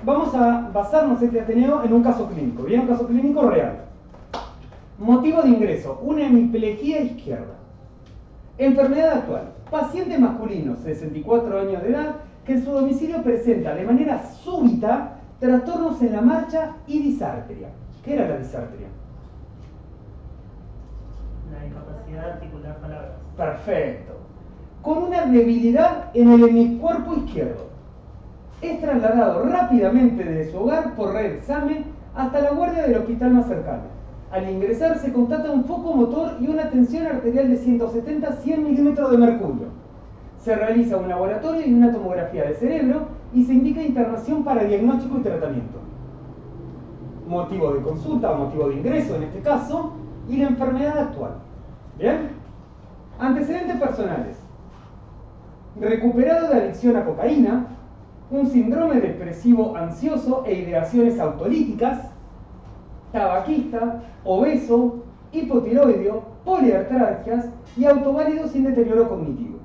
vamos a basarnos este Ateneo en un caso clínico, bien, un caso clínico real. Motivo de ingreso, una hemiplegia izquierda. Enfermedad actual, paciente masculino, 64 años de edad, que en su domicilio presenta de manera súbita trastornos en la marcha y disartria. ¿Qué era la disartria? La incapacidad de articular palabras. Perfecto. Con una debilidad en el hemiscuerpo izquierdo. Es trasladado rápidamente desde su hogar por reexamen hasta la guardia del hospital más cercano. Al ingresar se constata un foco motor y una tensión arterial de 170-100 milímetros de mercurio. Se realiza un laboratorio y una tomografía de cerebro y se indica internación para diagnóstico y tratamiento. Motivo de consulta o motivo de ingreso en este caso y la enfermedad actual. ¿Bien? Antecedentes personales. Recuperado de adicción a cocaína, un síndrome depresivo ansioso e ideaciones autolíticas, tabaquista, obeso, hipotiroideo, poliartralgias y autoválido sin deterioro cognitivo.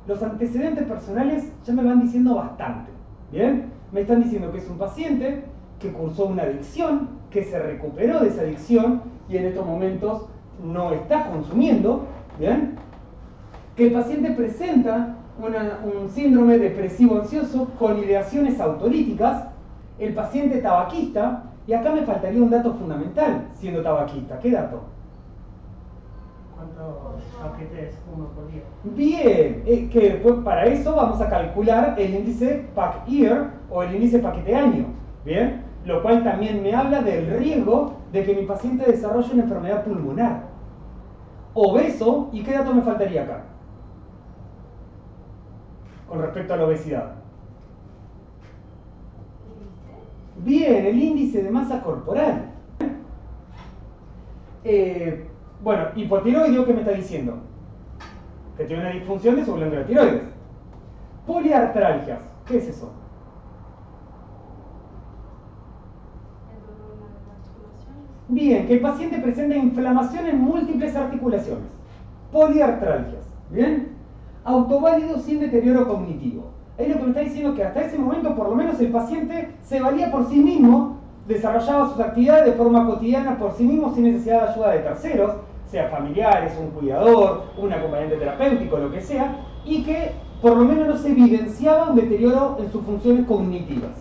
Los antecedentes personales ya me van diciendo bastante, ¿bien? Me están diciendo que es un paciente que cursó una adicción, que se recuperó de esa adicción y en estos momentos no está consumiendo, ¿bien? Que el paciente presenta un síndrome depresivo ansioso con ideaciones autolíticas, el paciente tabaquista, y acá me faltaría un dato fundamental siendo tabaquista. ¿Qué dato? ¿Cuántos paquetes fumo por día? Bien, que después para eso vamos a calcular el índice pack-year o el índice paquete año, ¿bien? Lo cual también me habla del riesgo de que mi paciente desarrolle una enfermedad pulmonar. Obeso, ¿y qué dato me faltaría acá? Con respecto a la obesidad. Bien, el índice de masa corporal. Bueno, hipotiroideo, ¿qué me está diciendo? Que tiene una disfunción de su glándula tiroides. Poliartralgias, ¿qué es eso? Bien, que el paciente presenta inflamación en múltiples articulaciones. Poliartralgias, ¿bien? Autoválido sin deterioro cognitivo. Ahí lo que me está diciendo es que hasta ese momento, por lo menos, el paciente se valía por sí mismo, desarrollaba sus actividades de forma cotidiana por sí mismo sin necesidad de ayuda de terceros, sea familiares, un cuidador, un acompañante terapéutico, lo que sea, y que por lo menos no se evidenciaba un deterioro en sus funciones cognitivas.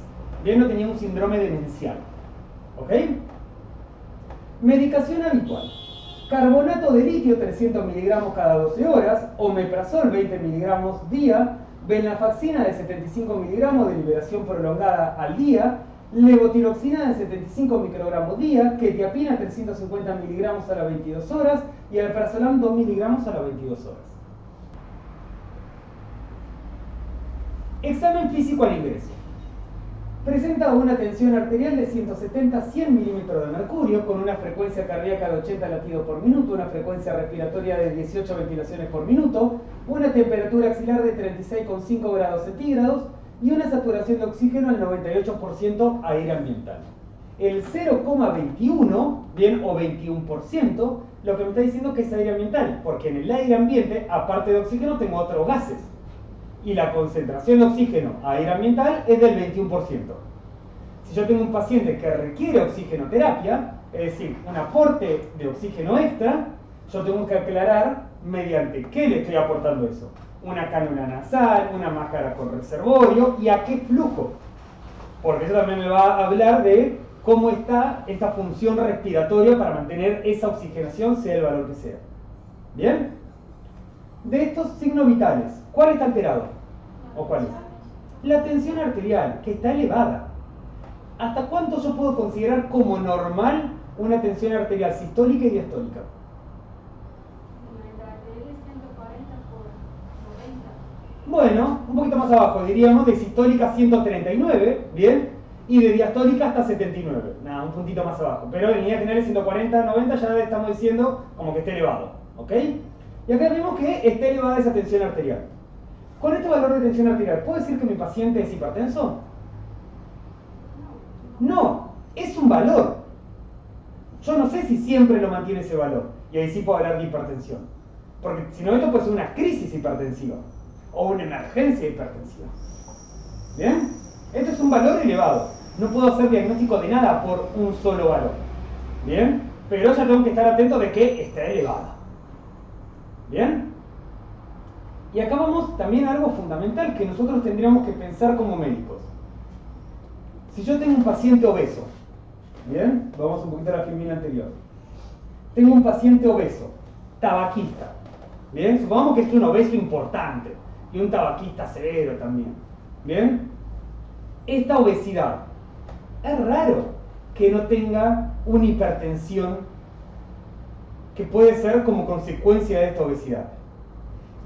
Bien, no tenía un síndrome demencial. ¿Ok? Medicación habitual. Carbonato de litio 300 miligramos cada 12 horas, omeprazol 20 miligramos día, venlafaxina de 75 miligramos de liberación prolongada al día, levotiroxina de 75 microgramos día, quetiapina 350 miligramos a las 22 horas y alprazolam 2 miligramos a las 22 horas. Examen físico al ingreso. Presenta una tensión arterial de 170-100 milímetros de mercurio con una frecuencia cardíaca de 80 latidos por minuto, una frecuencia respiratoria de 18 ventilaciones por minuto, una temperatura axilar de 36,5 grados centígrados y una saturación de oxígeno al 98% aire ambiental. El 0,21, bien, o 21%, lo que me está diciendo que es aire ambiental, porque en el aire ambiente, aparte de oxígeno, tengo otros gases. Y la concentración de oxígeno a aire ambiental es del 21%. Si yo tengo un paciente que requiere oxigenoterapia, es decir, un aporte de oxígeno extra, yo tengo que aclarar mediante qué le estoy aportando eso. Una cánula nasal, una máscara con reservorio y a qué flujo. Porque eso también me va a hablar de cómo está esta función respiratoria para mantener esa oxigenación, sea el valor que sea. ¿Bien? De estos signos vitales, ¿cuál está alterado? ¿O cuál es? La tensión arterial, que está elevada. ¿Hasta cuánto yo puedo considerar como normal una tensión arterial sistólica y diastólica? Bueno, un poquito más abajo, diríamos de sistólica 139, ¿bien? Y de diastólica hasta 79, nada, un puntito más abajo. Pero en líneas generales 140, 90 ya estamos diciendo como que esté elevado, ¿ok? Y acá vemos que está elevada esa tensión arterial. Con este valor de tensión arterial, ¿puedo decir que mi paciente es hipertenso? No, es un valor. Yo no sé si siempre lo mantiene ese valor. Y ahí sí puedo hablar de hipertensión. Porque si no, esto puede ser una crisis hipertensiva o una emergencia hipertensiva. ¿Bien? Este es un valor elevado. No puedo hacer diagnóstico de nada por un solo valor. ¿Bien? Pero ya tengo que estar atento de que está elevado. ¿Bien? Y acá vamos también a algo fundamental que nosotros tendríamos que pensar como médicos. Si yo tengo un paciente obeso, ¿bien? Vamos un poquito a la filmina anterior. Tengo un paciente obeso, tabaquista, ¿bien? Supongamos que es un obeso importante y un tabaquista severo también, ¿bien? Esta obesidad, es raro que no tenga una hipertensión que puede ser como consecuencia de esta obesidad.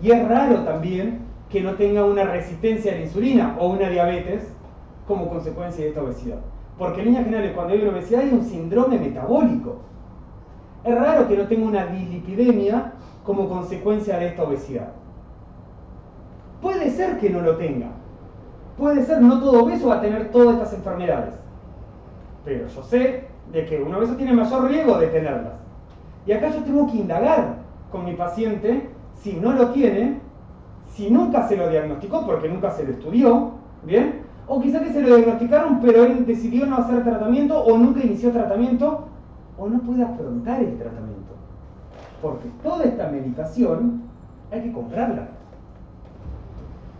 Y es raro también que no tenga una resistencia a la insulina o una diabetes como consecuencia de esta obesidad. Porque en líneas generales, cuando hay una obesidad hay un síndrome metabólico. Es raro que no tenga una dislipidemia como consecuencia de esta obesidad. Puede ser que no lo tenga. Puede ser, no todo obeso va a tener todas estas enfermedades. Pero yo sé de que un obeso tiene mayor riesgo de tenerlas. Y acá yo tengo que indagar con mi paciente si no lo tiene, si nunca se lo diagnosticó porque nunca se lo estudió, ¿bien? O quizá que se lo diagnosticaron pero él decidió no hacer tratamiento o nunca inició tratamiento o no puede afrontar el tratamiento. Porque toda esta medicación hay que comprarla.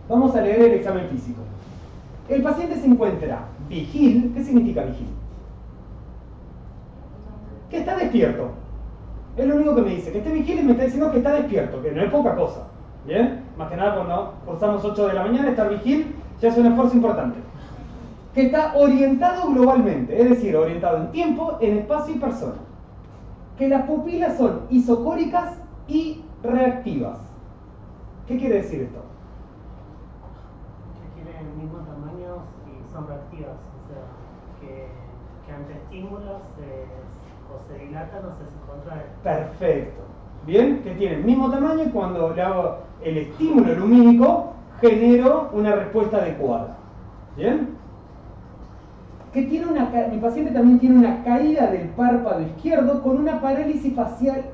Vamos a leer el examen físico. El paciente se encuentra vigil. ¿Qué significa vigil? Que está despierto. Es lo único que me dice. Que esté vigil y me está diciendo que está despierto, que no es poca cosa. ¿Bien? Más que nada cuando cursamos 8 de la mañana, estar vigil ya es un esfuerzo importante. Que está orientado globalmente, es decir, orientado en tiempo, en espacio y persona. Que las pupilas son isocóricas y reactivas. ¿Qué quiere decir esto? Que tienen el mismo tamaño y son reactivas, o sea, que ante estímulos o se dilatan o se contraen. Perfecto. Bien, que tiene el mismo tamaño y cuando le hago el estímulo lumínico genero una respuesta adecuada. ¿Bien? Que tiene mi paciente también tiene una caída del párpado izquierdo con una parálisis facial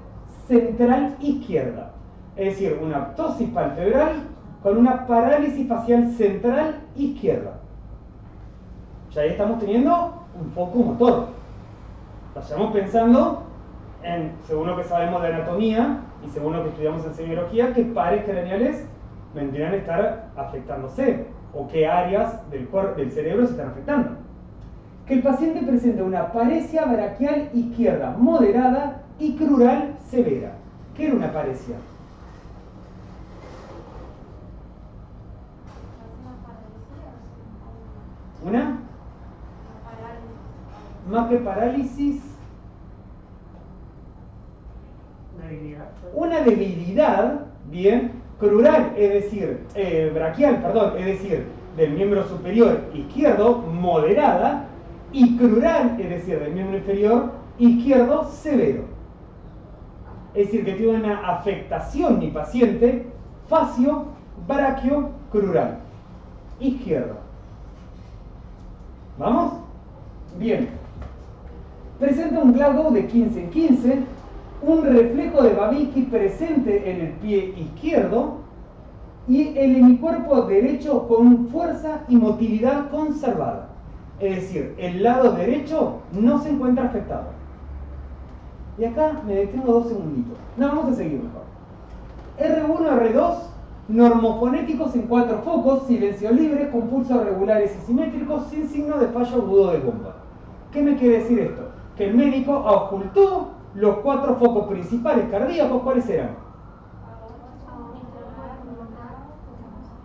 central izquierda. Es decir, una ptosis palpebral con una parálisis facial central izquierda. Ya ahí estamos teniendo un foco motor. Vayamos pensando en, según lo que sabemos de anatomía y según lo que estudiamos en semiología, qué pares craneales vendrían a estar afectándose o qué áreas del cerebro se están afectando. Que el paciente presenta una paresia braquial izquierda moderada y crural severa. ¿Qué era una paresia? ¿Una? Más que parálisis. Debilidad. Una debilidad, bien, crural, es decir, braquial, perdón, es decir, del miembro superior izquierdo, moderada, y crural, es decir, del miembro inferior izquierdo, severo. Es decir, que tiene una afectación mi paciente facio, braquio, crural, izquierdo. ¿Vamos? Bien. Presenta un Glasgow de 15 en 15, un reflejo de Babinski presente en el pie izquierdo y el hemicuerpo derecho con fuerza y motilidad conservada. Es decir, el lado derecho no se encuentra afectado. Y acá me detengo 2 segunditos. No, vamos a seguir mejor. R1, R2, normofonéticos en 4 focos, silencio libre, con pulsos regulares y simétricos, sin signo de fallo agudo de bomba. ¿Qué me quiere decir esto? Que el médico ocultó los 4 focos principales cardíacos. ¿Cuáles eran?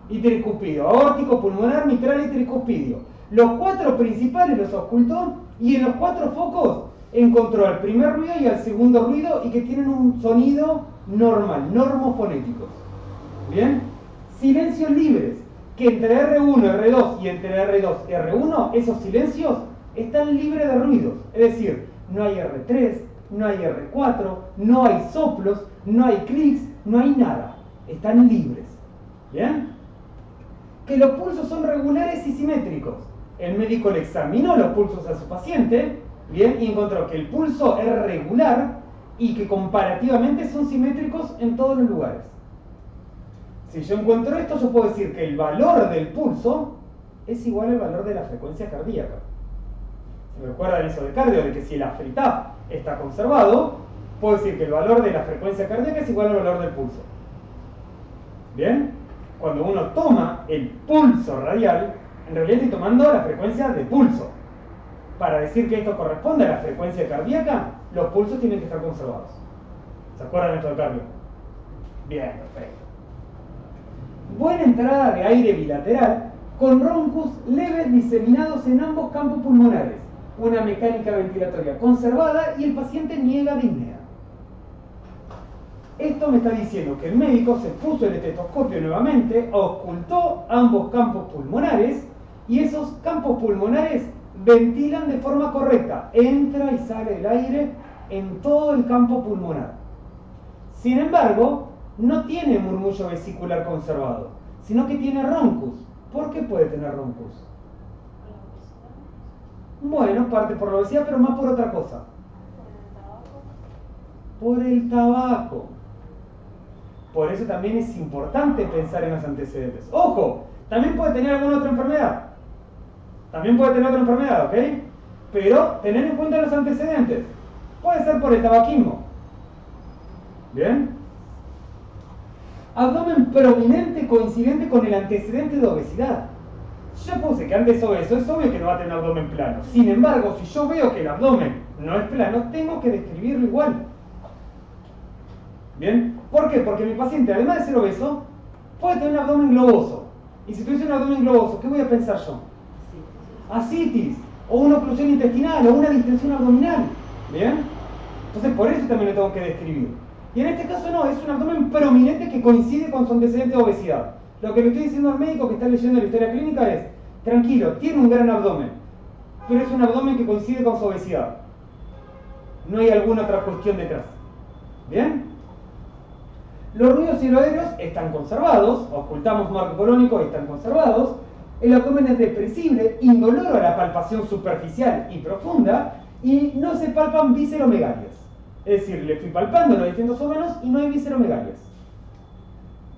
Y tricuspidio, aórtico, pulmonar, mitral y tricuspidio. Los 4 principales los ocultó y en los 4 focos encontró al primer ruido y al segundo ruido y que tienen un sonido normal, normofonéticos. ¿Bien? Silencios libres, que entre R1, R2 y entre R2, R1, esos silencios están libres de ruidos. Es decir, no hay R3, no hay R4, no hay soplos, no hay clics, no hay nada. Están libres. ¿Bien? Que los pulsos son regulares y simétricos. El médico le examinó los pulsos a su paciente, ¿bien? Y encontró que el pulso es regular y que comparativamente son simétricos en todos los lugares. Si yo encuentro esto, yo puedo decir que el valor del pulso es igual al valor de la frecuencia cardíaca. ¿Se recuerdan eso de cardio? De que si el AFRITAP está conservado, puedo decir que el valor de la frecuencia cardíaca es igual al valor del pulso. ¿Bien? Cuando uno toma el pulso radial, en realidad estoy tomando la frecuencia de pulso. Para decir que esto corresponde a la frecuencia cardíaca, los pulsos tienen que estar conservados. ¿Se acuerdan de esto de cardio? Bien, perfecto. Buena entrada de aire bilateral con roncus leves diseminados en ambos campos pulmonares. Una mecánica ventilatoria conservada y el paciente niega disnea. Esto me está diciendo que el médico se puso el estetoscopio nuevamente, ocultó ambos campos pulmonares y esos campos pulmonares ventilan de forma correcta. Entra y sale el aire en todo el campo pulmonar. Sin embargo, no tiene murmullo vesicular conservado, sino que tiene roncus. ¿Por qué puede tener roncus? Bueno, parte por la obesidad, pero más por otra cosa. Por el tabaco. Por eso también es importante pensar en los antecedentes. ¡Ojo! También puede tener alguna otra enfermedad. ¿Ok? Pero tener en cuenta los antecedentes. Puede ser por el tabaquismo. ¿Bien? Abdomen prominente coincidente con el antecedente de obesidad. Si yo puse que antes es obeso, es obvio que no va a tener un abdomen plano. Sin embargo, si yo veo que el abdomen no es plano, tengo que describirlo igual. ¿Bien? ¿Por qué? Porque mi paciente, además de ser obeso, puede tener un abdomen globoso. Y si tuviese un abdomen globoso, ¿qué voy a pensar yo? Ascitis, o una oclusión intestinal, o una distensión abdominal. ¿Bien? Entonces por eso también lo tengo que describir. Y en este caso no, es un abdomen prominente que coincide con su antecedente de obesidad. Lo que le estoy diciendo al médico que está leyendo la historia clínica es, tranquilo, tiene un gran abdomen, pero es un abdomen que coincide con su obesidad. No hay alguna otra cuestión detrás. ¿Bien? Los ruidos hiloaéreos están conservados, ocultamos marco colónico y están conservados. El abdomen es depresible, indoloro a la palpación superficial y profunda, y no se palpan visceromegalias. Es decir, le estoy palpando los distintos órganos y no hay visceromegalias.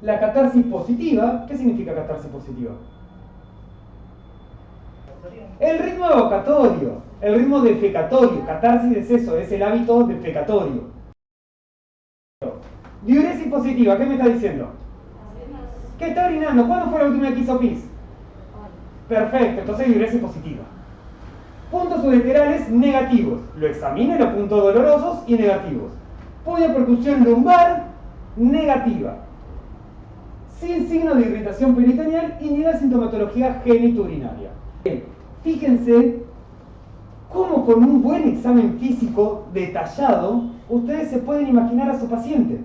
La catarsis positiva, ¿qué significa catarsis positiva? El ritmo evocatorio, el ritmo defecatorio. Catarsis es eso, es el hábito defecatorio. Diuresis positiva, ¿qué me está diciendo? ¿Qué está orinando? ¿Cuándo fue la última vez que hizo pis? Perfecto, entonces diuresis positiva. Puntos ureterales negativos. Lo examine los puntos dolorosos y negativos. Puya percusión lumbar negativa. Sin signo de irritación peritoneal y ni la sintomatología genitourinaria. Bien, fíjense cómo con un buen examen físico detallado ustedes se pueden imaginar a su paciente.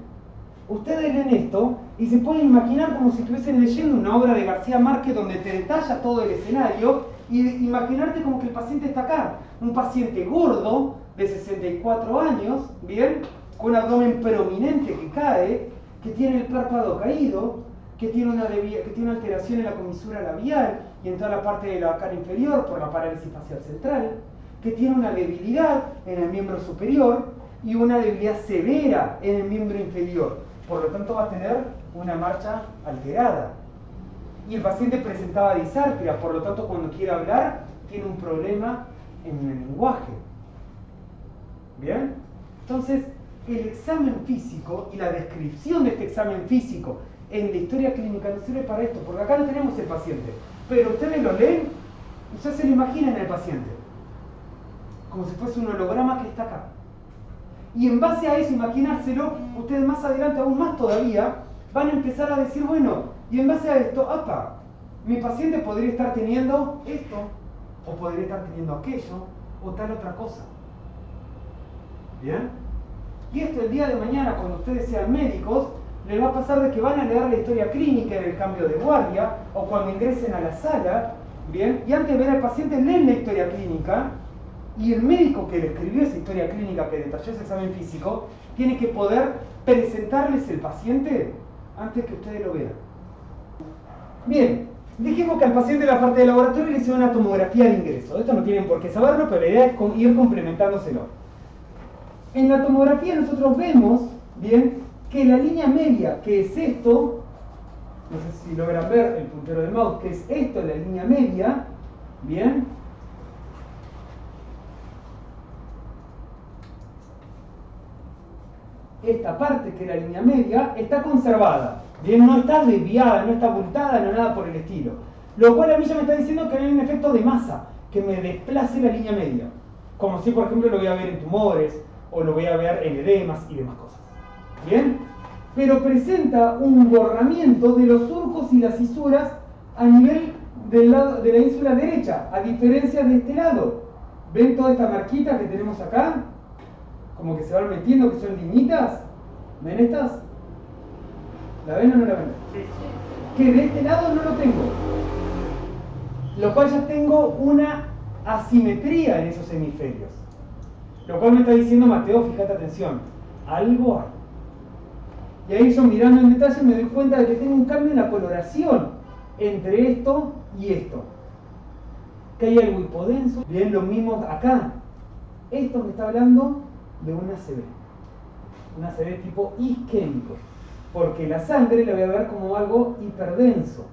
Ustedes leen esto y se pueden imaginar como si estuviesen leyendo una obra de García Márquez donde te detalla todo el escenario y imaginarte como que el paciente está acá. Un paciente gordo de 64 años, ¿bien? Con un abdomen prominente que cae, que tiene el párpado caído, que tiene una alteración en la comisura labial y en toda la parte de la cara inferior por la parálisis facial central, que tiene una debilidad en el miembro superior y una debilidad severa en el miembro inferior. Por lo tanto va a tener una marcha alterada. Y el paciente presentaba disartria, por lo tanto cuando quiere hablar tiene un problema en el lenguaje. ¿Bien? Entonces, el examen físico y la descripción de este examen físico en la historia clínica nos sirve para esto, porque acá no tenemos el paciente, pero ustedes lo leen y ya se lo imaginan el paciente, como si fuese un holograma que está acá. Y en base a eso, imaginárselo, ustedes más adelante, aún más todavía, van a empezar a decir, bueno, y en base a esto, apa, mi paciente podría estar teniendo esto, o podría estar teniendo aquello, o tal otra cosa. ¿Bien? Y esto el día de mañana, cuando ustedes sean médicos, les va a pasar de que van a leer la historia clínica del cambio de guardia, o cuando ingresen a la sala, ¿bien? Y antes de ver al paciente, leen la historia clínica, y el médico que le escribió esa historia clínica, que detalló ese examen físico, tiene que poder presentarles el paciente antes que ustedes lo vean. Bien, dijimos que al paciente de la parte de laboratorio le hicieron una tomografía de ingreso. Esto no tienen por qué saberlo, pero la idea es ir complementándoselo. En la tomografía nosotros vemos, bien, que la línea media, que es esto, no sé si si logran ver el puntero del mouse, que es esto, la línea media, bien. Esta parte, que es la línea media, está conservada, bien, no está desviada, no está abultada, no nada por el estilo. Lo cual a mí ya me está diciendo que hay un efecto de masa, que me desplace la línea media. Como si, por ejemplo, lo voy a ver en tumores, o lo voy a ver en edemas y demás cosas. ¿Bien? Pero presenta un borramiento de los surcos y las fisuras a nivel del lado de la ínsula derecha, a diferencia de este lado. ¿Ven toda esta marquita que tenemos acá? Como que se van metiendo, que son linitas. ¿Ven estas? ¿La ven o no la ven? Sí. Que de este lado no lo tengo. Lo cual ya tengo una asimetría en esos hemisferios. Lo cual me está diciendo Mateo, fíjate atención, algo hay. Y ahí yo mirando en detalle me doy cuenta de que tengo un cambio en la coloración entre esto y esto. Que hay algo hipodenso. Bien, lo mismo acá. Esto me está hablando de un ACV. Un ACV tipo isquémico. Porque la sangre la voy a ver como algo hiperdenso.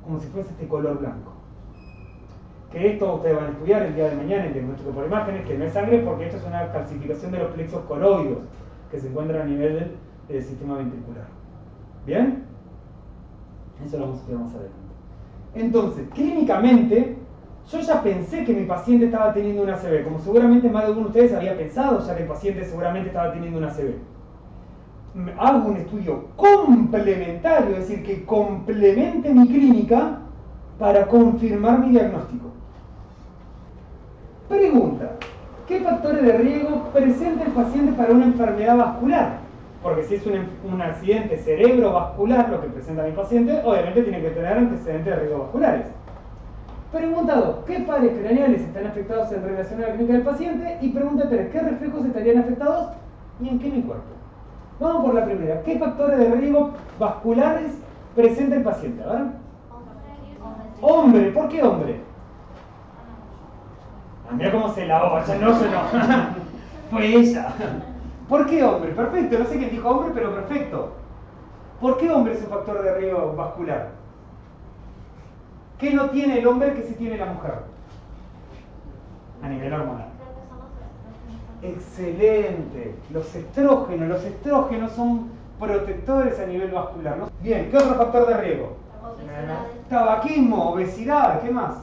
Como si fuese este color blanco. Que esto ustedes van a estudiar el día de mañana en diagnóstico por imágenes, que no es sangre porque esto es una calcificación de los plexos coroides que se encuentran a nivel del sistema ventricular. ¿Bien? Eso lo vamos a estudiar más adelante. Entonces, clínicamente, yo ya pensé que mi paciente estaba teniendo una ACV, como seguramente más de uno de ustedes había pensado ya que el paciente seguramente estaba teniendo una ACV. Hago un estudio complementario, es decir, que complemente mi clínica para confirmar mi diagnóstico. Pregunta: ¿qué factores de riesgo presenta el paciente para una enfermedad vascular? Porque si es un accidente cerebrovascular lo que presenta mi paciente, obviamente tiene que tener antecedentes de riesgo vasculares. Pregunta 2: ¿qué pares craneales están afectados en relación a la clínica del paciente? Y pregunta 3: ¿qué reflejos estarían afectados y en qué mi cuerpo? Vamos por la primera. ¿Qué factores de riesgo vasculares presenta el paciente? A ver. Hombre, ¿por qué hombre? Mira cómo se la va, ya no. Fue ella. ¿Por qué hombre? Perfecto, no sé quién dijo hombre, pero perfecto. ¿Por qué hombre es un factor de riesgo vascular? ¿Qué no tiene el hombre que sí tiene la mujer? A nivel hormonal. Excelente. Los estrógenos son protectores a nivel vascular, ¿no? Bien, ¿qué otro factor de riesgo? Tabaquismo, obesidad, ¿qué más?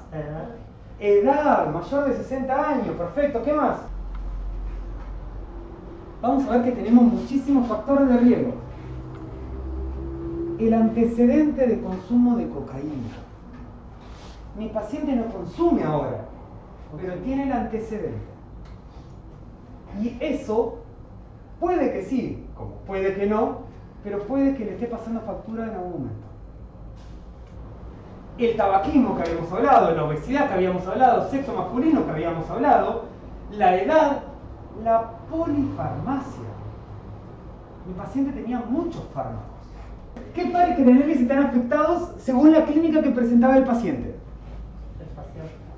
Edad, mayor de 60 años, perfecto, ¿qué más? Vamos a ver que tenemos muchísimos factores de riesgo. El antecedente de consumo de cocaína. Mi paciente no consume ahora, pero tiene el antecedente. Y eso puede que sí, como puede que no, pero puede que le esté pasando factura en algún momento. El tabaquismo que habíamos hablado, la obesidad que habíamos hablado, sexo masculino que habíamos hablado, la edad, la polifarmacia. Mi paciente tenía muchos fármacos. ¿Qué pares craneales están afectados según la clínica que presentaba el paciente?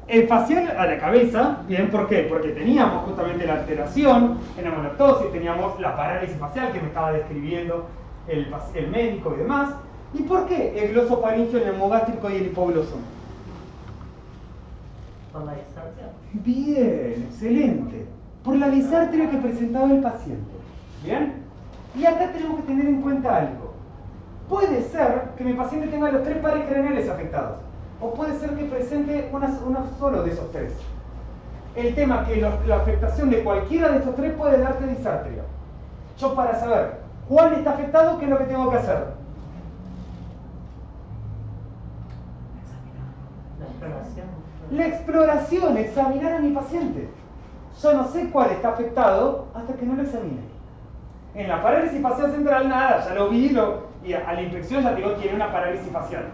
El facial a la cabeza, ¿bien? ¿Por qué? Porque teníamos justamente la alteración en la monoptosis, teníamos la parálisis facial que me estaba describiendo el médico y demás. ¿Y por qué el glosofaringio, el neumogástrico y el hipogloso? ¿Por la distancia? Bien, excelente. Por la disartria que presentaba el paciente. ¿Bien? Y acá tenemos que tener en cuenta algo. Puede ser que mi paciente tenga los 3 pares craneales afectados. O puede ser que presente uno solo de esos 3. El tema es que la afectación de cualquiera de estos 3 puede darte disartria. Yo, para saber cuál está afectado, ¿qué es lo que tengo que hacer? La exploración, examinar a mi paciente. Yo no sé cuál está afectado hasta que no lo examine. En la parálisis facial central nada, ya lo vi y a la inspección ya digo tiene una parálisis facial.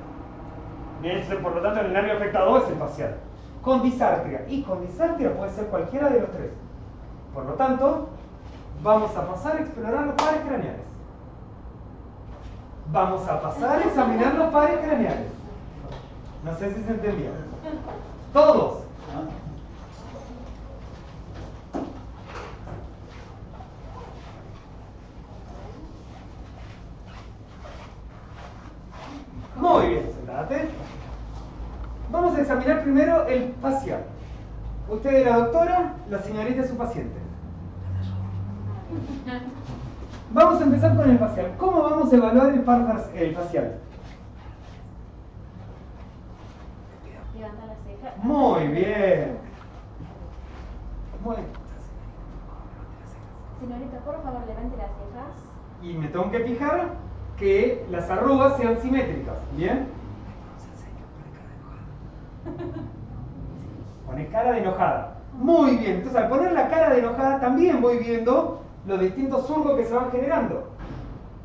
Bien, por lo tanto el nervio afectado es el facial. Con disartria. Y con disartria puede ser cualquiera de los 3. Por lo tanto, vamos a pasar a explorar los pares craneales. Vamos a pasar a examinar los pares craneales. No sé si se entendió. Todos. Muy bien. Preparate. Vamos a examinar primero el facial. Usted es la doctora, la señorita es su paciente. Vamos a empezar con el facial. ¿Cómo vamos a evaluar el facial? Levanta la ceja. Muy bien. Muy bien. Señorita, por favor, levante las cejas. Y me tengo que fijar que las arrugas sean simétricas. ¿Bien? Pone cara de enojada. Muy bien. Entonces, al poner la cara de enojada, también voy viendo los distintos surcos que se van generando.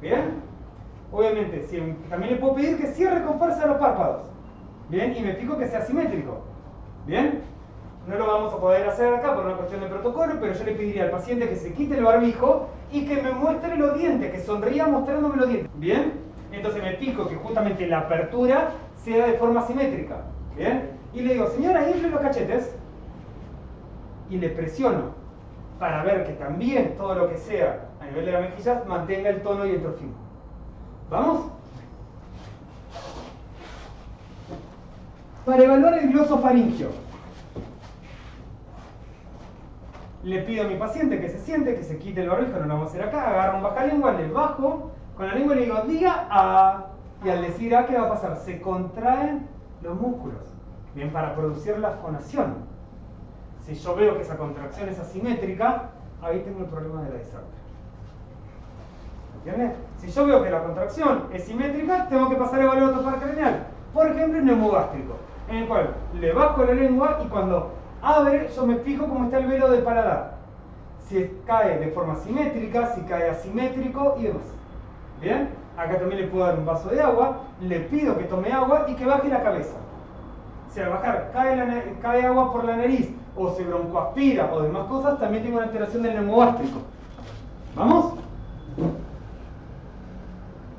¿Bien? Obviamente, también le puedo pedir que cierre con fuerza los párpados. ¿Bien? Y me fijo que sea simétrico. ¿Bien? No lo vamos a poder hacer acá por una cuestión de protocolo, pero yo le pediría al paciente que se quite el barbijo y que me muestre los dientes, que sonría mostrándome los dientes. ¿Bien? Entonces me fijo que justamente la apertura sea de forma simétrica. ¿Bien? Y le digo, señora, infle los cachetes. Y le presiono para ver que también todo lo que sea a nivel de la mejilla mantenga el tono y el trofismo. ¿Vamos? Para evaluar el glosofaringio, le pido a mi paciente que se siente, que se quite el barbijo, no lo vamos a hacer acá, agarro un bajalengua, le bajo con la lengua y le digo, diga A. Y al decir A, ¿qué va a pasar? Se contraen los músculos, bien, para producir la fonación. Si yo veo que esa contracción es asimétrica, ahí tengo el problema de la disartria. ¿Entiendes? Si yo veo que la contracción es simétrica, tengo que pasar a evaluar otro par craneal. Por ejemplo, el neumogástrico, en el cual le bajo la lengua y cuando abre, yo me fijo cómo está el velo del paladar. Si cae de forma simétrica, si cae asimétrico y demás. ¿Bien? Acá también le puedo dar un vaso de agua, le pido que tome agua y que baje la cabeza. Si al bajar cae agua por la nariz, o se broncoaspira o demás cosas, también tengo una alteración del neumogástrico. ¿Vamos?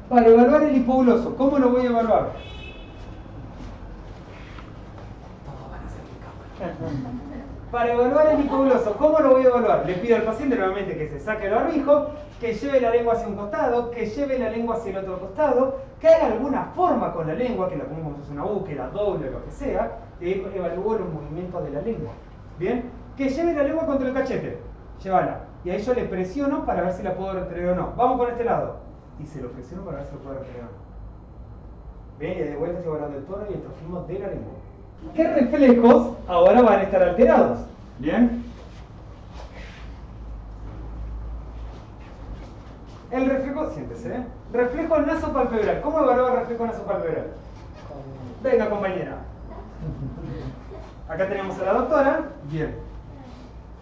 Para evaluar el hipogloso, ¿cómo lo voy a evaluar? Para evaluar el hipogloso, ¿cómo lo voy a evaluar? Le pido al paciente nuevamente que se saque el barbijo, que lleve la lengua hacia un costado, que lleve la lengua hacia el otro costado, que haga alguna forma con la lengua, que la ponga como si fuese una U, que la doble, lo que sea, y evalúo los movimientos de la lengua. ¿Bien? Que lleve la lengua contra el cachete, llévala. Y ahí yo le presiono para ver si la puedo retener o no. Vamos con este lado. Y se lo presiono para ver si lo puedo retener o no. ¿Bien? Y de vuelta estoy evaluando el tono y el trofismo de la lengua. ¿Qué reflejos ahora van a estar alterados? ¿Bien? El reflejo, siéntese, ¿eh? Reflejo nasopalpebral. ¿Cómo evalúa el reflejo nasopalpebral? Venga, compañera. Acá tenemos a la doctora. Bien.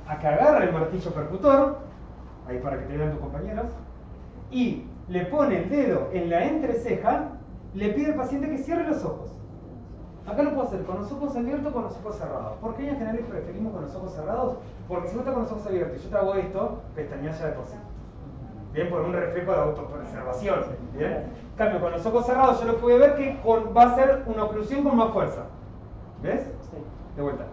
Acá agarra el martillo percutor. Ahí para que te vean tus compañeros. Y le pone el dedo en la entreceja. Le pide al paciente que cierre los ojos. Acá lo puedo hacer con los ojos abiertos o con los ojos cerrados. ¿Por qué en general preferimos con los ojos cerrados? Porque si no está con los ojos abiertos y yo te hago esto, pestañeas ya de por sí. Bien, por un reflejo de autopreservación. Bien. En cambio, con los ojos cerrados yo lo que voy a ver que va a ser una oclusión con más fuerza. ¿Ves? Sí. De vuelta.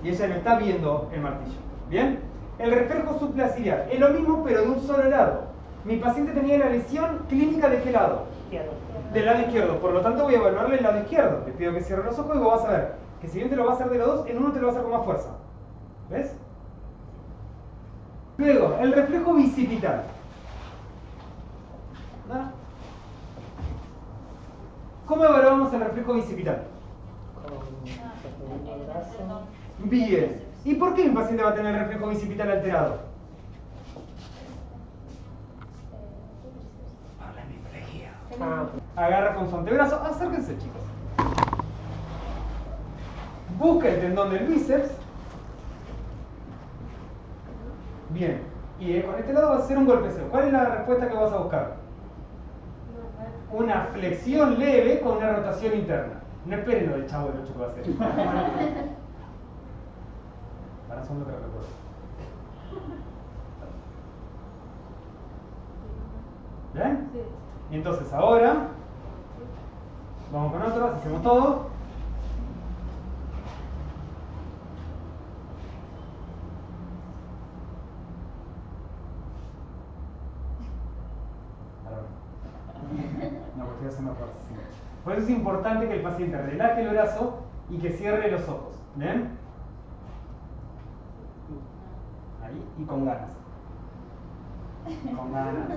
Y ella no está viendo el martillo. ¿Bien? El reflejo subclavicular es lo mismo, pero de un solo lado. Mi paciente tenía la lesión clínica de qué lado? Del lado izquierdo. Por lo tanto, voy a evaluarle el lado izquierdo. Le pido que cierre los ojos y vos vas a ver que si bien te lo va a hacer de los dos, en uno te lo va a hacer con más fuerza. ¿Ves? Luego, el reflejo bicipital. ¿No? ¿Cómo evaluamos el reflejo bicipital? Bien. ¿Y por qué mi paciente va a tener el reflejo bicipital alterado? Por la hemiplegia. Agarra con su antebrazo. Acérquense, chicos. Busca el tendón del bíceps. Bien. Y con este lado va a hacer un golpeceo. ¿Cuál es la respuesta que vas a buscar? Una flexión leve con una rotación interna. No esperen lo del chavo del 8 que va a hacer. Para un segundo que lo recuerdo. ¿Bien? Sí. Y entonces ahora vamos con otro, hacemos todo. No, porque estoy haciendo fuerza. Sí. Por eso es importante que el paciente relaje el brazo y que cierre los ojos. ¿Ven? Ahí, y con ganas. Con ganas.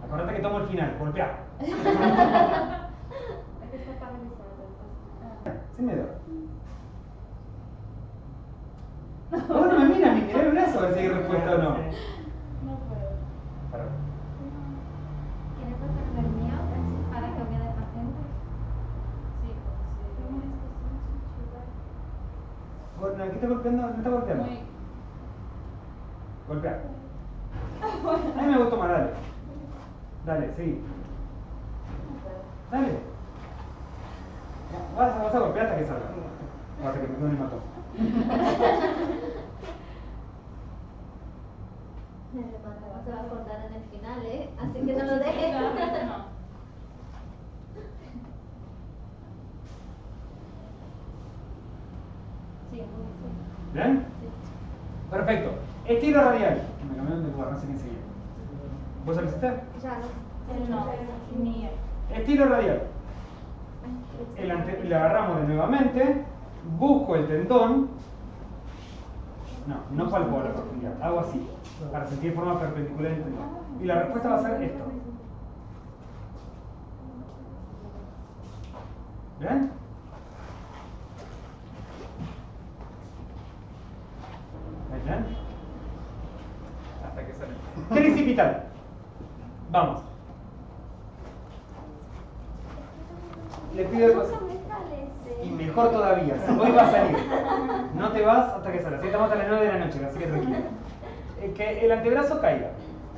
Acordate que tomo el final, golpea. Es que está paralizado. Sin miedo. Vos no me miras ni mirá el brazo a ver si hay respuesta o no. No puedo. Perdón. ¿Quiere pasar el mío para que vea de paciente? Sí, Bueno, ¿qué está golpeando? ¿No está golpeando? Golpea. A mí me gusta más, dale. Dale, sí. Dale. Vas a golpear hasta que salga. O hasta que me mató. Se va a acordar en el final, ¿eh? Así que no lo dejes. Sí, ¿Bien? Perfecto. Estilo radial. Me cambiaron de lugar, no sé quién seguía. ¿Vos lo hiciste? Ya no. no, mío. Estilo radial. Le agarramos de nuevamente. Busco el tendón. No palpo a la profundidad. Hago así. Para sentir forma perpendicular el tendón. Y la respuesta va a ser esto. ¿Ven? ¿Ven? Hasta que sale. Cricipital. Vamos. Le pido No cosas. me sale Y mejor todavía, hoy va a salir. No te vas hasta que salga. Así estamos hasta las 9 de la noche, así que tranquilo. Que el antebrazo caiga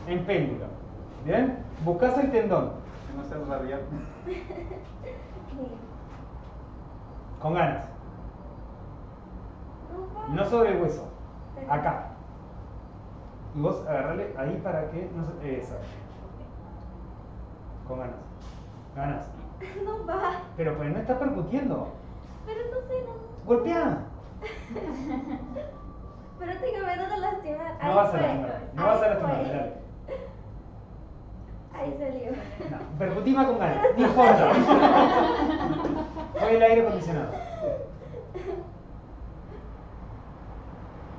en péndulo. ¿Bien? Buscás el tendón. Que no sea radial. Con ganas. No sobre el hueso. Acá. Y vos agarrale ahí para que no se... Exacto. Con ganas. Ganas. No va. Pero pues no está percutiendo. Pero no sé, no. Golpea. Pero tengo miedo de lastimar. No Ahí vas a fue. lastimar. No vas a Ahí lastimar, fue. dale. Ahí salió. No, percutí más con ganas. No importa. Fue el aire acondicionado.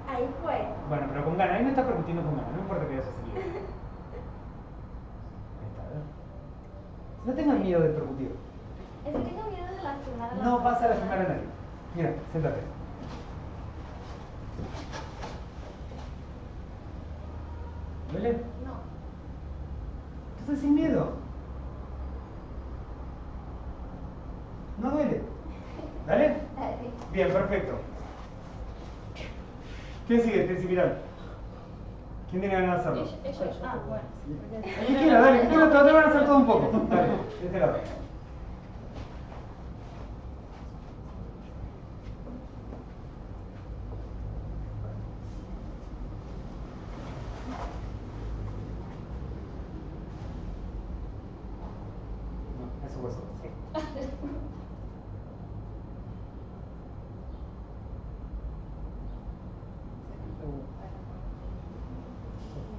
Ahí fue. Bueno, pero con ganas. Ahí no está percutiendo con ganas. No importa que haya salido. Ahí está, ¿verdad? No tengan miedo de percutir. Es que tengo miedo de lastimar a la No vas a persona. lastimar a nadie. Mira, siéntate. ¿Duele? No. Entonces sin miedo. No duele. ¿Dale? Dale. Bien, perfecto. ¿Quién sigue? Cricipital. ¿Quién tiene ganas de hacerlo? Ah, bueno. El que quiera, dale, que quiera, te van a hacer todo un poco. Dale, de este lado. No, eso hueso.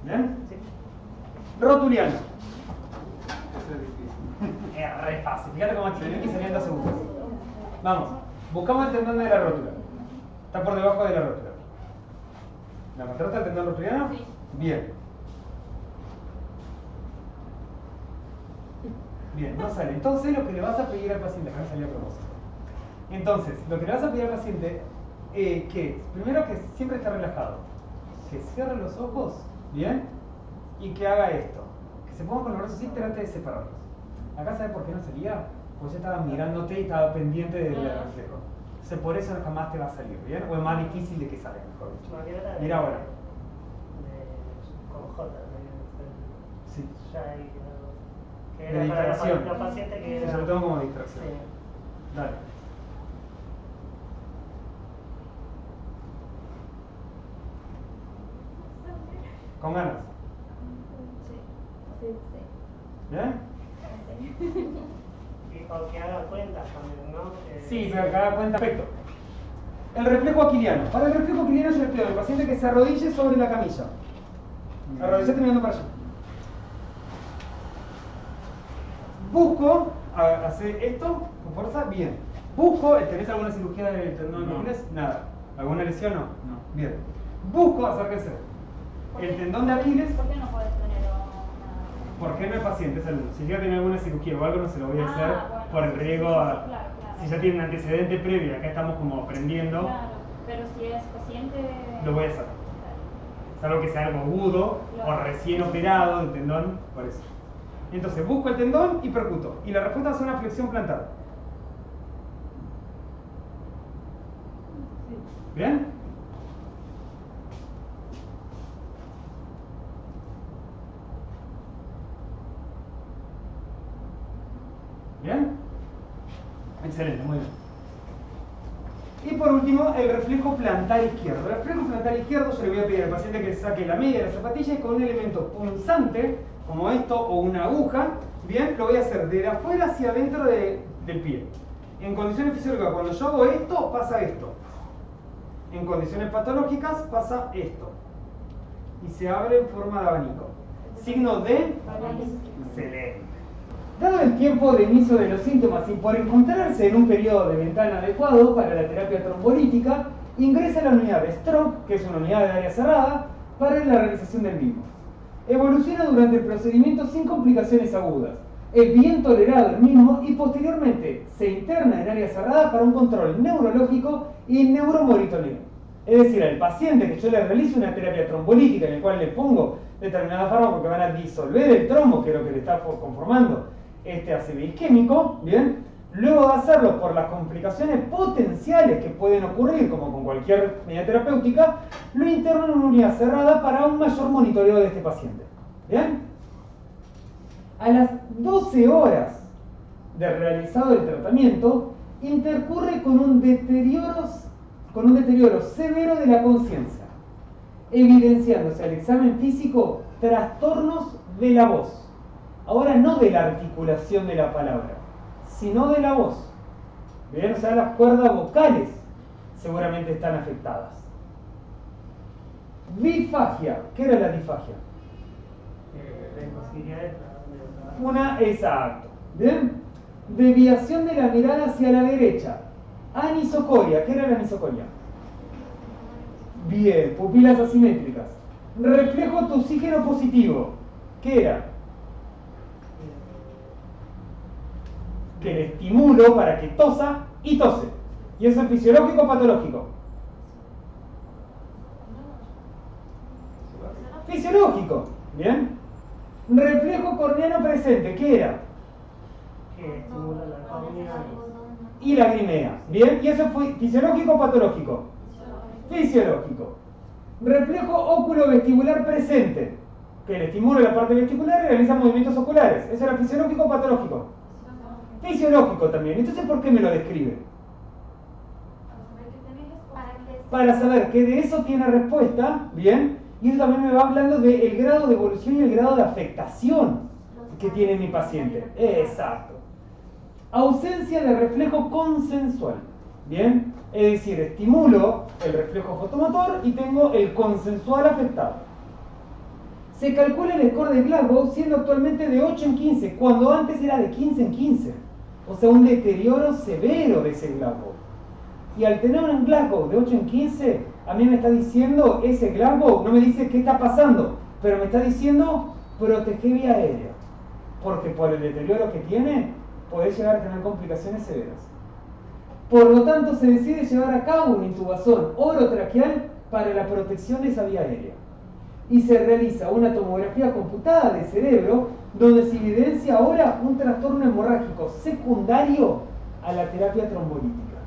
¿Bien? Rotuliano. Eso es difícil. Es re fácil. Fíjate cómo chiquitito y salían 2 segundos. Vamos. Buscamos el tendón de la rótula. Está por debajo de la rótula. ¿La encontraste el tendón rotuliano? Sí. Bien. Bien, no sale. Entonces lo que le vas a pedir al paciente, acá me salió a propósito. Entonces, lo que le vas a pedir al paciente, que primero que siempre esté relajado. Que cierre los ojos, ¿bien? Y que haga esto. Que se ponga con los brazos así, trate de separarlos. Acá, ¿sabes por qué no salía? Porque yo estaba mirándote y estaba pendiente del reflejo. Entonces por eso jamás te va a salir, ¿bien? O es más difícil de que salga, mejor dicho. Mira ahora. Con J, Sí. ya hay que De era para distracción. los pacientes que Sí, era- sobre todo como distracción. Sí. Dale. Con ganas. Sí. ¿Bien? O que haga cuentas también, ¿no? Sí, pero acá da cuenta. Perfecto. El reflejo aquiliano. Para el reflejo aquiliano yo le pido al paciente que se arrodille sobre la camilla. Arrodillate mirando para allá. Busco, hace esto con fuerza, bien. Busco, ¿tenés alguna cirugía del tendón de Aquiles? Nada. ¿Alguna lesión? No. Bien. Busco, acérquese. El tendón de Aquiles. ¿Por qué no puedes tener nada? Porque no es paciente, es alumno. Si llega a tener alguna cirugía o algo, no se lo voy a hacer Bueno, por el riesgo. claro. Si ya tiene un antecedente previo, acá estamos como aprendiendo, Claro, pero si es paciente... lo voy a hacer. Salvo que sea algo agudo o recién operado del tendón, por eso. Entonces busco el tendón y percuto. Y la respuesta va a ser una flexión plantar. ¿Bien? ¿Bien? Excelente, muy bien. Y por último, el reflejo plantar izquierdo. El reflejo plantar izquierdo, yo le voy a pedir al paciente que saque la media de la zapatilla y con un elemento punzante, como esto, o una aguja, bien, lo voy a hacer de afuera hacia adentro del pie. En condiciones fisiológicas, cuando yo hago esto, pasa esto. En condiciones patológicas, pasa esto. Y se abre en forma de abanico. Signo de... Excelente. Dado el tiempo de inicio de los síntomas y por encontrarse en un periodo de ventana adecuado para la terapia trombolítica, ingresa a la unidad de stroke, que es una unidad de área cerrada, para la realización del mismo. Evoluciona durante el procedimiento sin complicaciones agudas. Es bien tolerado el mismo y posteriormente se interna en área cerrada para un control neurológico y neuromonitoreo. Es decir, al paciente que yo le realizo una terapia trombolítica en la cual le pongo determinados fármacos que van a disolver el trombo, que es lo que le está conformando este ACV isquémico, ¿bien? Luego de hacerlo por las complicaciones potenciales que pueden ocurrir, como con cualquier medida terapéutica, lo interno en una unidad cerrada para un mayor monitoreo de este paciente. ¿Bien? A las 12 horas de realizado el tratamiento, intercurre con un deterioro severo de la conciencia, evidenciándose al examen físico trastornos de la voz. Ahora no de la articulación de la palabra, sino de la voz. Bien, o sea, las cuerdas vocales seguramente están afectadas. Difagia. ¿Qué era la difagia? La imposibilidad de trabajar. Una, exacto. Bien. Deviación de la mirada hacia la derecha. Anisocoria. ¿Qué era la anisocoria? Bien. Pupilas asimétricas. Reflejo toxígeno positivo. ¿Qué era? Que le estimulo para que tosa y tose. ¿Y eso es fisiológico o patológico? Fisiológico. Bien. Reflejo corneano presente. ¿Qué era? Que estimula la córnea Y lagrimea. Bien. ¿Y eso fue fisiológico o patológico? Fisiológico. Reflejo óculo-vestibular presente. Que le estimula la parte vestibular y realiza movimientos oculares. ¿Eso era fisiológico o patológico? Fisiológico también. Entonces, ¿por qué me lo describe? Para saber que de eso tiene respuesta, ¿bien? Y eso también me va hablando del grado de evolución y el grado de afectación que tiene mi paciente. Exacto. Ausencia de reflejo consensual, ¿bien? Es decir, estimulo el reflejo fotomotor y tengo el consensual afectado. Se calcula el score de Glasgow siendo actualmente de 8 en 15, cuando antes era de 15 en 15. O sea, un deterioro severo de ese Glasgow. Y al tener un Glasgow de 8 en 15, a mí me está diciendo, ese Glasgow no me dice qué está pasando, pero me está diciendo, protege vía aérea. Porque por el deterioro que tiene, podés llegar a tener complicaciones severas. Por lo tanto, se decide llevar a cabo una intubación orotraqueal para la protección de esa vía aérea. Y se realiza una tomografía computada de cerebro, donde se evidencia ahora un trastorno hemorrágico secundario a la terapia trombolítica.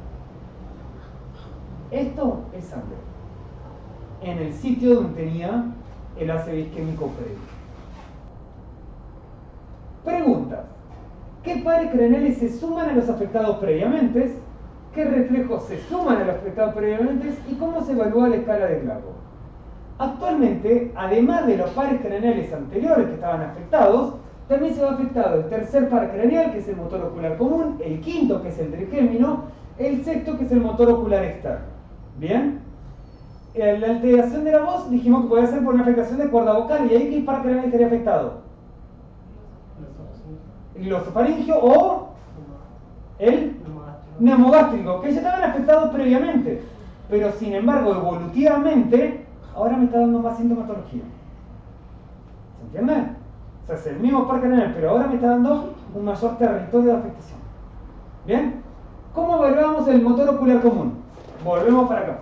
Esto es sangre, en el sitio donde tenía el ACV isquémico previo. Pregunta: ¿qué pares craneales se suman a los afectados previamente? ¿Qué reflejos se suman a los afectados previamente? ¿Y cómo se evalúa la escala de Glasgow? Actualmente, además de los pares craneales anteriores que estaban afectados, también se va afectado el tercer par craneal, que es el motor ocular común, el quinto, que es el trigémino, el sexto, que es el motor ocular externo. ¿Bien? La alteración de la voz dijimos que podía ser por una afectación de cuerda vocal, y ahí ¿qué par craneal estaría afectado? glosofaringio o el neumogástrico, que ya estaban afectados previamente, pero sin embargo evolutivamente ahora me está dando más sintomatología. ¿Se entiende? O sea, es el mismo par craneal, pero ahora me está dando un mayor territorio de afectación. ¿Bien? ¿Cómo evaluamos el motor ocular común? Volvemos para acá.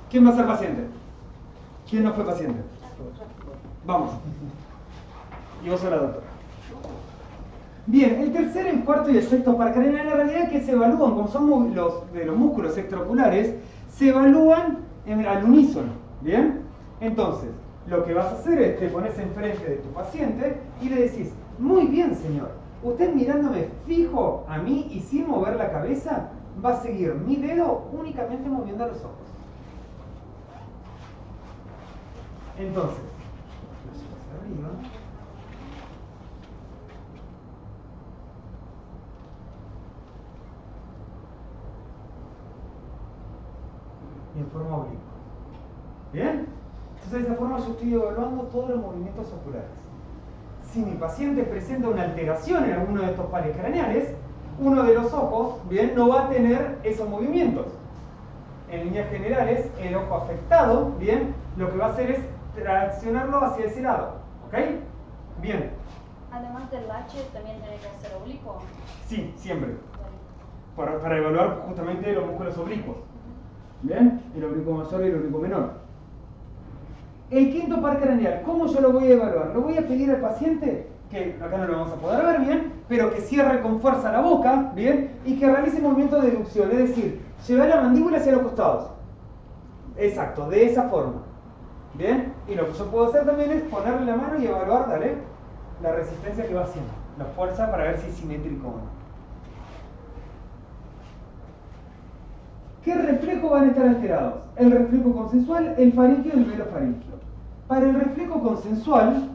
¿Quién va a ser paciente? ¿Quién no fue paciente? Vamos. Y vos sos la doctora. Bien, el tercer, el cuarto y el sexto par craneal en realidad que se evalúan, como son los de los músculos extraoculares, se evalúan al unísono. ¿Bien? Entonces, lo que vas a hacer es te pones enfrente de tu paciente y le decís, muy bien señor, usted mirándome fijo a mí y sin mover la cabeza, va a seguir mi dedo únicamente moviendo los ojos. Entonces, lo llevo hacia arriba. Y en forma oblicua. ¿Bien? Entonces de esa forma yo estoy evaluando todos los movimientos oculares. Si mi paciente presenta una alteración en alguno de estos pares craneales, uno de los ojos, bien, no va a tener esos movimientos. En líneas generales, el ojo afectado, bien, lo que va a hacer es traccionarlo hacia ese lado. ¿Ok? Bien. Además del H, también tiene que ser oblicuo. Sí, siempre. Para evaluar justamente los músculos oblicuos. ¿Bien? El oblicuo mayor y el oblicuo menor. El quinto par craneal, ¿cómo yo lo voy a evaluar? Lo voy a pedir al paciente, que acá no lo vamos a poder ver bien, pero que cierre con fuerza la boca, ¿bien? Y que realice movimiento de deducción, es decir, llevar la mandíbula hacia los costados. Exacto, de esa forma. ¿Bien? Y lo que yo puedo hacer también es ponerle la mano y evaluar, dale, la resistencia que va haciendo, la fuerza para ver si es simétrico o no. ¿Qué reflejos van a estar alterados? El reflejo consensual, el faríngeo y el velofaríngeo. Para el reflejo consensual,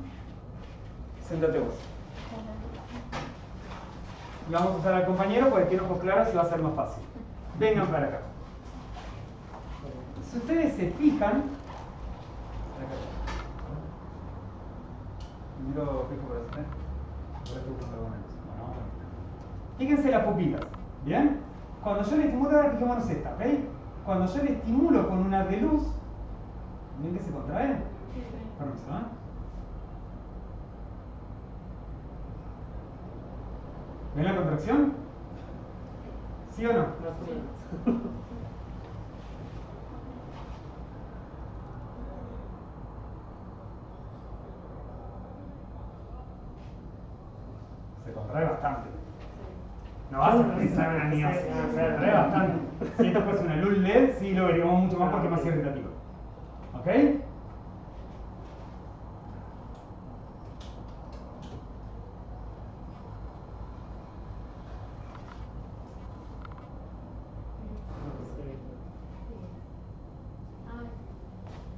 sentate vos. Y vamos a usar al compañero porque quiero ojos claros y va a ser más fácil. Vengan para acá. Si ustedes se fijan, fíjense las pupilas, ¿bien? Cuando yo le estimulo, ahora fijémonos esta, ¿veis? Cuando yo le estimulo con una de luz, ¿ven que se contrae? Permiso, ¿eh? ¿Ven la contracción? ¿Sí o no? Se contrae bastante. No vas a pensar en la niña, se contrae bastante. Si esto fuese una luz LED, sí lo veríamos mucho más porque es más irritativo. ¿Ok?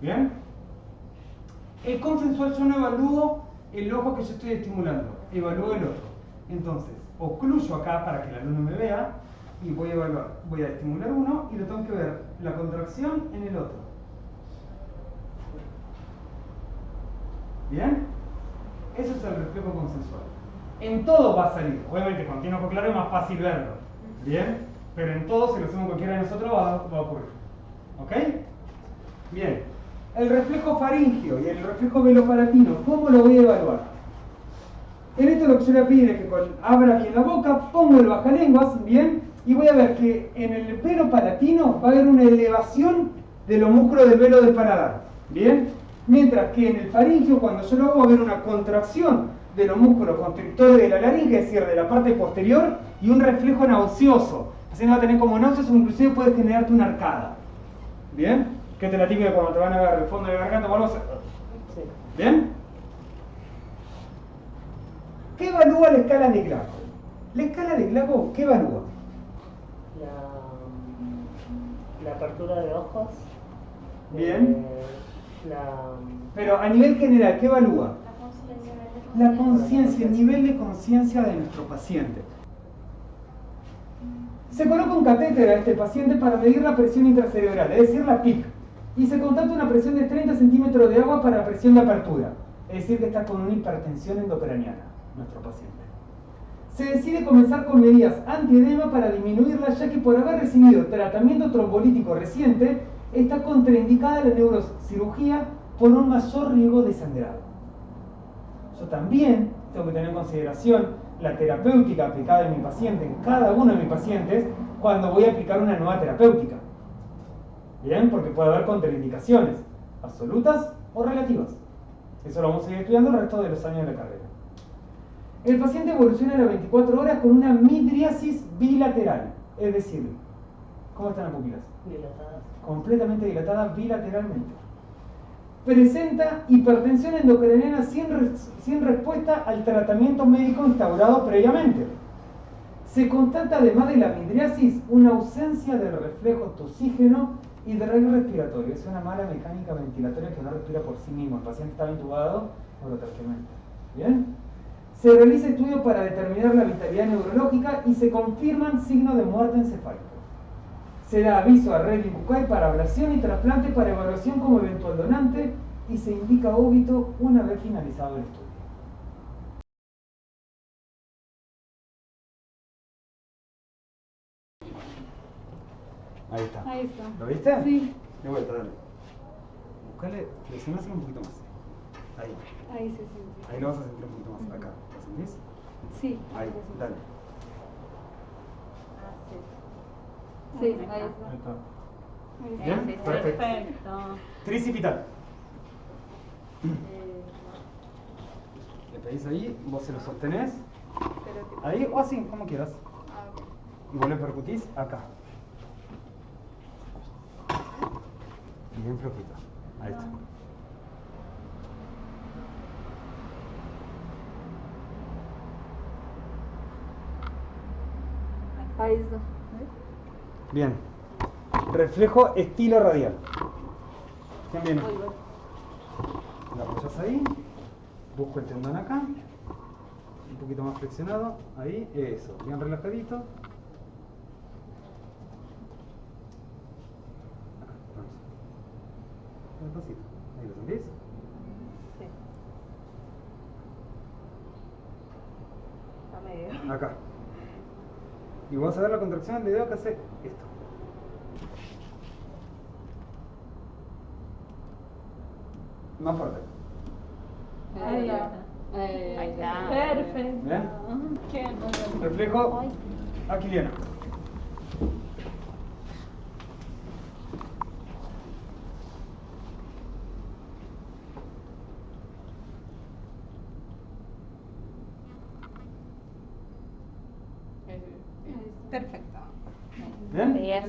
¿Bien? El consensual yo no evalúo el ojo que yo estoy estimulando, evalúo el otro. Entonces, ocluyo acá para que el alumno me vea y voy a evaluar. Voy a estimular uno y lo tengo que ver la contracción en el otro. ¿Bien? Eso es el reflejo consensual. En todo va a salir. Obviamente, cuando tiene ojo claro es más fácil verlo. ¿Bien? Pero en todo, si lo hacemos cualquiera de nosotros, va a ocurrir. ¿Ok? Bien. El reflejo faríngeo y el reflejo velopalatino, ¿cómo lo voy a evaluar? En esto lo que yo le pido es que abra bien la boca, pongo el bajalenguas, bien, y voy a ver que en el velo palatino va a haber una elevación de los músculos del velo del paladar, bien, mientras que en el faríngeo, cuando yo lo hago, va a haber una contracción de los músculos constrictores de la laringe, es decir, de la parte posterior, y un reflejo nauseoso. Así va a tener como náuseas o inclusive puede generarte una arcada, bien, que te la típica cuando te van a ver el fondo de la garganta o algo así. ¿Bien? ¿Qué evalúa la escala de Glago? La escala de Glago, ¿qué evalúa? La apertura de ojos. Bien. Pero a nivel general, ¿qué evalúa? La conciencia, el nivel de conciencia de nuestro paciente. Se coloca un catéter a este paciente para medir la presión intracerebral, es decir, la PIC, y se constata una presión de 30 centímetros de agua para la presión de apertura, es decir, que está con una hipertensión endocraniana, nuestro paciente. Se decide comenzar con medidas antiedema para disminuirla, ya que por haber recibido tratamiento trombolítico reciente, está contraindicada la neurocirugía por un mayor riesgo de sangrado. Yo también tengo que tener en consideración la terapéutica aplicada en mi paciente, en cada uno de mis pacientes, cuando voy a aplicar una nueva terapéutica. ¿Bien? Porque puede haber contraindicaciones, absolutas o relativas. Eso lo vamos a ir estudiando el resto de los años de la carrera. El paciente evoluciona a las 24 horas con una midriasis bilateral, es decir, ¿cómo están las pupilas? Dilatadas. Completamente dilatadas bilateralmente. Presenta hipertensión endocraniana sin respuesta al tratamiento médico instaurado previamente. Se constata, además de la midriasis, una ausencia del reflejo toxígeno y del respiratorio. Es una mala mecánica ventilatoria que no respira por sí mismo. El paciente está intubado orotraquealmente. ¿Bien? Se realiza estudio para determinar la vitalidad neurológica y se confirman signos de muerte encefálica. Se da aviso a Red y Bucay para ablación y trasplante para evaluación como eventual donante y se indica óbito una vez finalizado el estudio. Ahí está. Ahí está. ¿Lo viste? Sí. De vuelta, dale. Buscale, flexionáselo un poquito más. Ahí. Ahí se siente. Ahí lo vas a sentir un poquito más. Acá. ¿Lo sentís? Sí. Ahí, lo siento. dale. Sí, ahí está. Ahí está. Ahí está. ¿Bien? Perfecto. Perfecto. Tricipital. Le pedís ahí, vos se lo sostenés. Ahí o así, como quieras. Y vos le percutís acá. Bien flojito. Ahí está. Ahí está. Bien. Reflejo estilo radial. ¿Quién viene? Muy bien. La apoyas ahí. Busco el tendón acá. Un poquito más flexionado. Ahí. Eso. Bien relajadito. Acá. Vamos. Despacito. Ahí lo sentís. Sí. A medio. Acá. Y vas a ver la contracción del dedo que hace esto. Más fuerte. Ahí está. Ahí está. Perfecto. ¿Bien? Qué bueno. Reflejo aquiliano. Perfecto. ¿Bien? Yes.